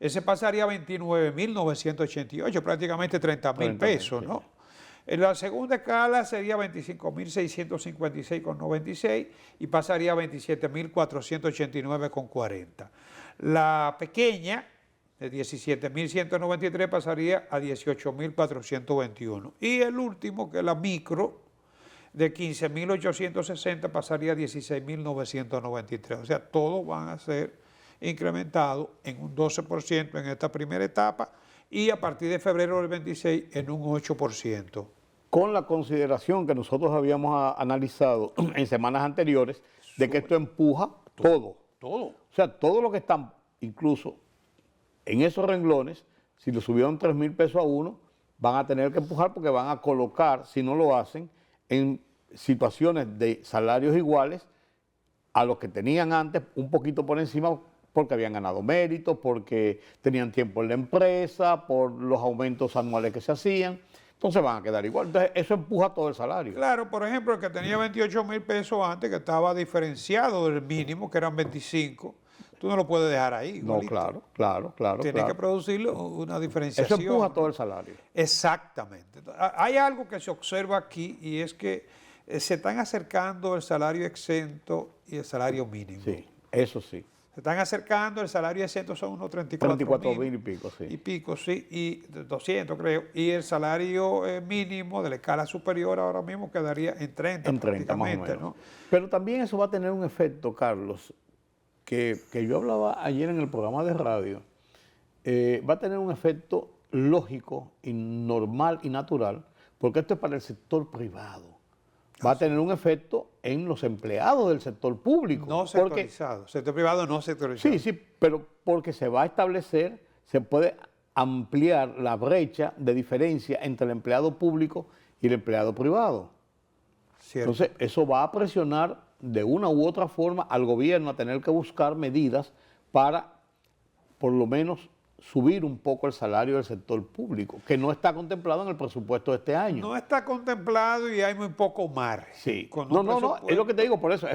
Speaker 4: Ese pasaría a 29.988, prácticamente 30.000 pesos,
Speaker 1: sí.
Speaker 4: ¿no? En la segunda escala sería 25.656,96 y pasaría a 27.489,40. La pequeña, de 17.193, pasaría a 18.421. Y el último, que es la micro, de 15.860, pasaría a 16.993. O sea, todos van a ser incrementados en un 12% en esta primera etapa y a partir de febrero del 26 en un 8%.
Speaker 1: Con la consideración que nosotros habíamos analizado en semanas anteriores de que esto empuja todo.
Speaker 4: Todo.
Speaker 1: O sea, todo lo que están, incluso en esos renglones, si le subieron 3.000 pesos a uno, van a tener que empujar porque van a colocar, si no lo hacen, en situaciones de salarios iguales a los que tenían antes, un poquito por encima, porque habían ganado méritos, porque tenían tiempo en la empresa, por los aumentos anuales que se hacían. Entonces van a quedar igual. Entonces eso empuja todo el salario.
Speaker 4: Claro, por ejemplo, el que tenía 28.000 pesos antes, que estaba diferenciado del mínimo, que eran 25, tú no lo puedes dejar ahí.
Speaker 1: No,
Speaker 4: igualito.
Speaker 1: claro.
Speaker 4: Tienes que
Speaker 1: Claro.
Speaker 4: producirle una
Speaker 1: Eso
Speaker 4: diferenciación.
Speaker 1: empuja todo el salario.
Speaker 4: Exactamente. Hay algo que se observa aquí y es que se están acercando el salario exento y el salario mínimo.
Speaker 1: Sí, eso sí.
Speaker 4: Se están acercando, el salario exento son unos
Speaker 1: 34.000 y pico, sí.
Speaker 4: Y pico, sí, y 200 creo. Y el salario mínimo de la escala superior ahora mismo quedaría en 30,
Speaker 1: En 30 más o
Speaker 4: prácticamente,
Speaker 1: menos.
Speaker 4: ¿no?
Speaker 1: Pero también eso va a tener un efecto, Carlos, que yo hablaba ayer en el programa de radio. Va a tener un efecto lógico y normal y natural, porque esto es para el sector privado. Va a tener un efecto en los empleados del sector público.
Speaker 4: No
Speaker 1: porque,
Speaker 4: sectorizado. Sector privado no sectorizado.
Speaker 1: sí, pero porque se va a establecer, se puede ampliar la brecha de diferencia entre el empleado público y el empleado privado.
Speaker 4: Cierto.
Speaker 1: Entonces, eso va a presionar de una u otra forma al gobierno a tener que buscar medidas para, por lo menos, subir un poco el salario del sector público, que no está contemplado en el presupuesto de este año.
Speaker 4: No está contemplado y hay muy poco margen.
Speaker 1: Sí.
Speaker 4: Con
Speaker 1: No,
Speaker 4: un
Speaker 1: es lo que
Speaker 4: presupuesto,
Speaker 1: te digo, por eso,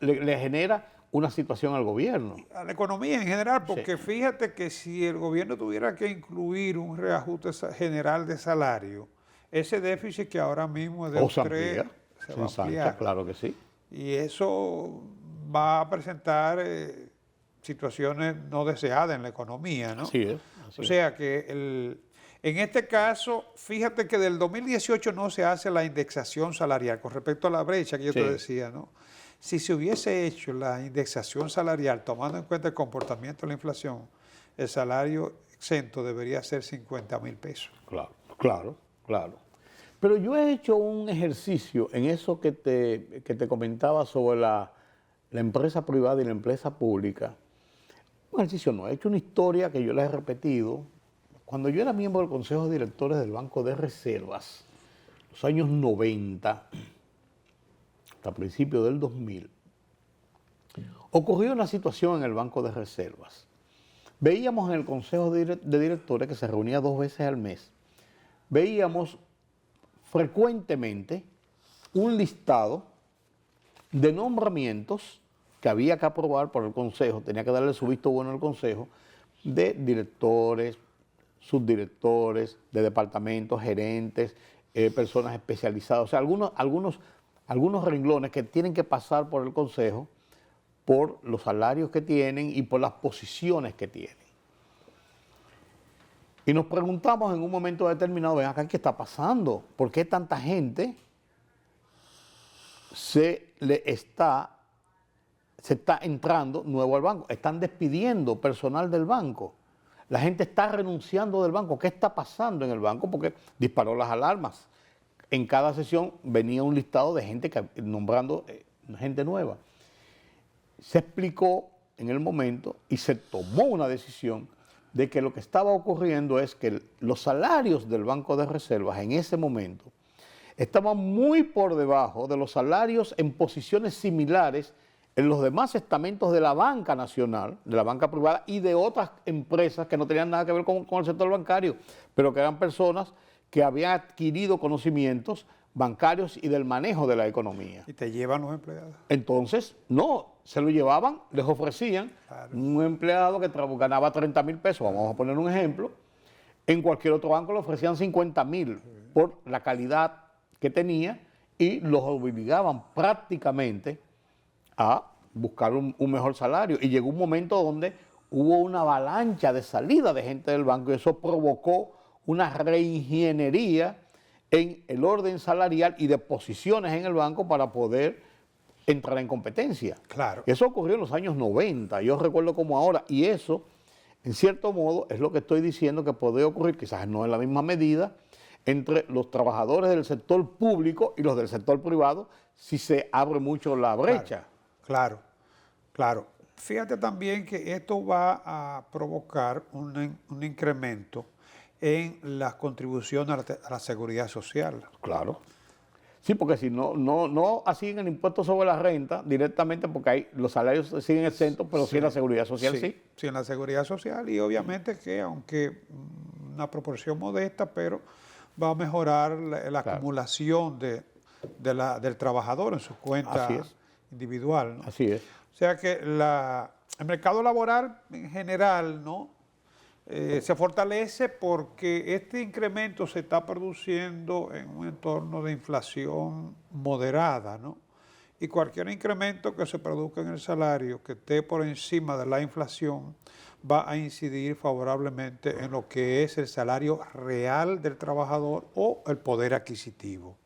Speaker 1: le genera una situación al gobierno.
Speaker 4: a la economía en general, porque fíjate que si el gobierno tuviera que incluir un reajuste general de salario, ese déficit que ahora mismo es de
Speaker 1: O se amplía,
Speaker 4: se
Speaker 1: se
Speaker 4: va a
Speaker 1: ensancha,
Speaker 4: ampliar.
Speaker 1: claro que sí.
Speaker 4: Y eso va a presentar situaciones no deseadas en la economía, ¿no?
Speaker 1: Así es.
Speaker 4: O sea que en este caso, fíjate que del 2018 no se hace la indexación salarial con respecto a la brecha que yo te
Speaker 1: Sí.
Speaker 4: decía, ¿no? Si se hubiese hecho la indexación salarial tomando en cuenta el comportamiento de la inflación, el salario exento debería ser 50.000 pesos.
Speaker 1: Claro. Pero yo he hecho un ejercicio en eso que te comentaba sobre la empresa privada y la empresa pública. Un ejercicio no, he hecho una historia que yo la he repetido. Cuando yo era miembro del Consejo de Directores del Banco de Reservas, los años 90, hasta principios del 2000, ocurrió una situación en el Banco de Reservas. Veíamos en el Consejo de Directores, que se reunía 2 veces al mes, veíamos frecuentemente un listado de nombramientos que había que aprobar por el Consejo, tenía que darle su visto bueno al Consejo, de directores, subdirectores, de departamentos, gerentes, personas especializadas, o sea, algunos renglones que tienen que pasar por el Consejo por los salarios que tienen y por las posiciones que tienen. Y nos preguntamos en un momento determinado, ven acá, ¿qué está pasando? ¿Por qué tanta gente se está entrando nuevo al banco? Están despidiendo personal del banco. La gente está renunciando del banco. ¿Qué está pasando en el banco? Porque disparó las alarmas. En cada sesión venía un listado de gente nombrando gente nueva. Se explicó en el momento y se tomó una decisión de que lo que estaba ocurriendo es que los salarios del Banco de Reservas en ese momento estaban muy por debajo de los salarios en posiciones similares en los demás estamentos de la banca nacional, de la banca privada y de otras empresas que no tenían nada que ver con el sector bancario, pero que eran personas que habían adquirido conocimientos bancarios y del manejo de la economía.
Speaker 4: Y te llevan los empleados.
Speaker 1: Entonces, no, se lo llevaban, les ofrecían un empleado que ganaba 30,000 pesos, vamos a poner un ejemplo, en cualquier otro banco le ofrecían 50,000 por la calidad que tenía y los obligaban prácticamente a buscar un mejor salario. Y llegó un momento donde hubo una avalancha de salida de gente del banco y eso provocó una reingeniería en el orden salarial y de posiciones en el banco para poder entrar en competencia.
Speaker 4: Claro.
Speaker 1: Eso ocurrió en los años 90, yo recuerdo como ahora, y eso, en cierto modo, es lo que estoy diciendo que puede ocurrir, quizás no en la misma medida, entre los trabajadores del sector público y los del sector privado, si se abre mucho la brecha.
Speaker 4: Claro, claro. Fíjate también que esto va a provocar un incremento en las contribuciones a la seguridad social.
Speaker 1: Claro. Sí, porque si no asignan el impuesto sobre la renta directamente, porque ahí los salarios siguen exentos, pero sí en la seguridad social sí.
Speaker 4: Sí, en la seguridad social y obviamente que aunque una proporción modesta, pero va a mejorar la acumulación del trabajador en su cuenta individual, ¿no?
Speaker 1: Así es.
Speaker 4: O sea que el mercado laboral en general, ¿no? Se fortalece porque este incremento se está produciendo en un entorno de inflación moderada, ¿no? Y cualquier incremento que se produzca en el salario que esté por encima de la inflación va a incidir favorablemente en lo que es el salario real del trabajador o el poder adquisitivo.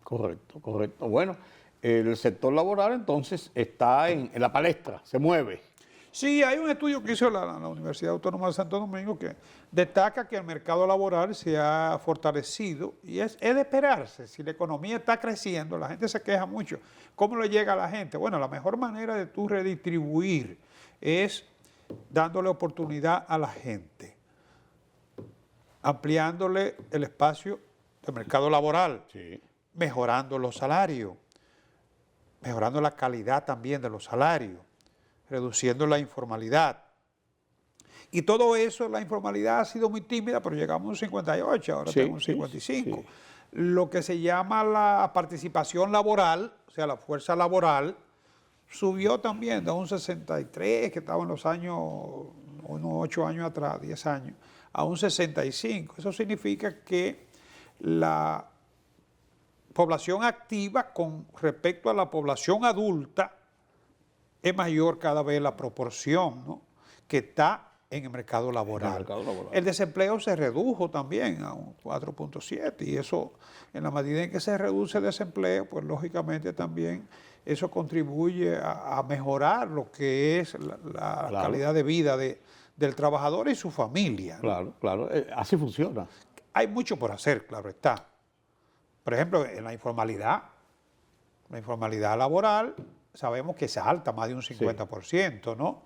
Speaker 1: Correcto, correcto. Bueno, el sector laboral entonces está en la palestra, se mueve.
Speaker 4: Sí, hay un estudio que hizo la Universidad Autónoma de Santo Domingo que destaca que el mercado laboral se ha fortalecido y es de esperarse. Si la economía está creciendo, la gente se queja mucho. ¿Cómo le llega a la gente? Bueno, la mejor manera de tú redistribuir es dándole oportunidad a la gente, ampliándole el espacio del mercado laboral, mejorando los salarios, mejorando la calidad también de los salarios, reduciendo la informalidad. Y todo eso, la informalidad ha sido muy tímida, pero llegamos a un 58, ahora tenemos un 55. Sí. Lo que se llama la participación laboral, o sea, la fuerza laboral, subió también de un 63, que estaba en los años, unos 8 años atrás, 10 años, a un 65. Eso significa que la población activa con respecto a la población adulta es mayor cada vez la proporción, ¿no?, que está en el mercado laboral. El desempleo se redujo también a un 4.7 y eso, en la medida en que se reduce el desempleo, pues lógicamente también eso contribuye a mejorar lo que es la calidad de vida del trabajador y su familia.
Speaker 1: Claro, claro, así funciona.
Speaker 4: Hay mucho por hacer, claro está. Por ejemplo, en la informalidad laboral, sabemos que es alta, más de un 50%, ¿no?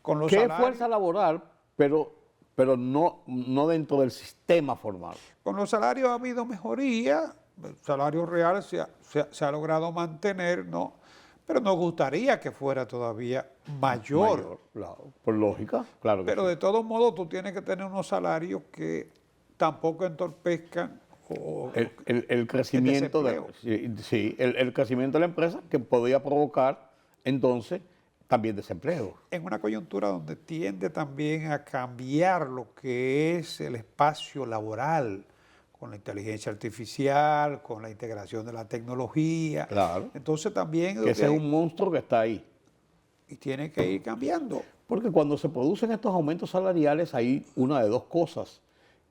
Speaker 4: Con los
Speaker 1: salarios, es fuerza laboral, pero no dentro del sistema formal.
Speaker 4: Con los salarios ha habido mejoría, el salario real se ha logrado mantener, ¿no? Pero nos gustaría que fuera todavía mayor.
Speaker 1: Claro, por lógica, claro.
Speaker 4: Pero de todos modos tú tienes que tener unos salarios que tampoco entorpezcan
Speaker 1: el crecimiento el crecimiento de la empresa que podría provocar entonces también desempleo.
Speaker 4: En una coyuntura donde tiende también a cambiar lo que es el espacio laboral con la inteligencia artificial, con la integración de la tecnología.
Speaker 1: Claro.
Speaker 4: Entonces también...
Speaker 1: Que ese es un monstruo que está ahí.
Speaker 4: Y tiene que ir cambiando.
Speaker 1: Porque cuando se producen estos aumentos salariales hay una de dos cosas.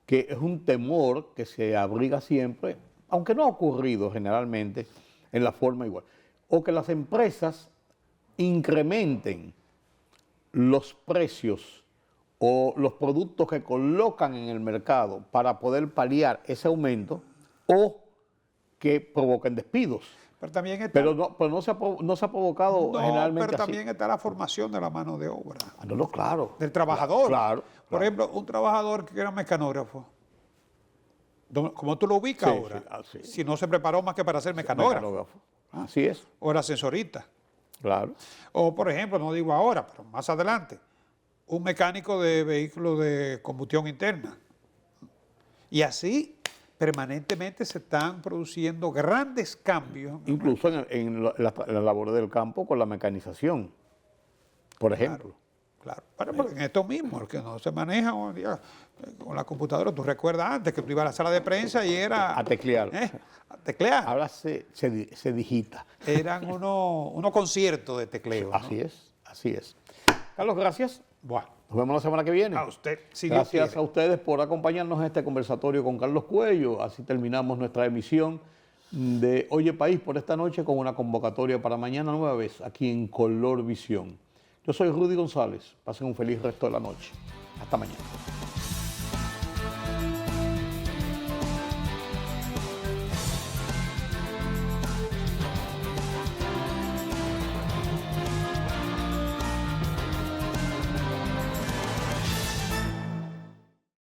Speaker 1: que es un temor que se abriga siempre, aunque no ha ocurrido generalmente en la forma igual, o que las empresas incrementen los precios o los productos que colocan en el mercado para poder paliar ese aumento, o que provoquen despidos.
Speaker 4: Pero también está,
Speaker 1: Pero no se ha provocado generalmente
Speaker 4: pero
Speaker 1: así.
Speaker 4: también está la formación de la mano de obra,
Speaker 1: Ah, no, claro.
Speaker 4: del trabajador.
Speaker 1: Claro.
Speaker 4: Por ejemplo, un trabajador que era mecanógrafo, ¿cómo tú lo ubicas
Speaker 1: Sí,
Speaker 4: ahora?
Speaker 1: sí, así.
Speaker 4: Si no se preparó más que para ser mecanógrafo,
Speaker 1: Mecanógrafo. Así es,
Speaker 4: o era ascensorista.
Speaker 1: claro.
Speaker 4: O, por ejemplo, no digo ahora, pero más adelante, un mecánico de vehículos de combustión interna. Y así permanentemente se están produciendo grandes cambios.
Speaker 1: Incluso en la labor del campo con la mecanización, por ejemplo.
Speaker 4: Claro, pero en esto mismo, el que no se maneja hoy en día con la computadora. Tú recuerdas antes que tú ibas a la sala de prensa y era...
Speaker 1: A teclear.
Speaker 4: A teclear.
Speaker 1: Ahora se digita.
Speaker 4: Eran unos conciertos de tecleo. ¿no?
Speaker 1: Así es. Carlos, gracias.
Speaker 4: Buah,
Speaker 1: Nos vemos la semana que viene.
Speaker 4: a usted, si Dios
Speaker 1: Gracias
Speaker 4: quiere.
Speaker 1: a ustedes por acompañarnos en este conversatorio con Carlos Cuello. Así terminamos nuestra emisión de Oye País por esta noche con una convocatoria para mañana nueva vez aquí en Color Visión. Yo soy Rudy González. Pasen un feliz resto de la noche. Hasta mañana.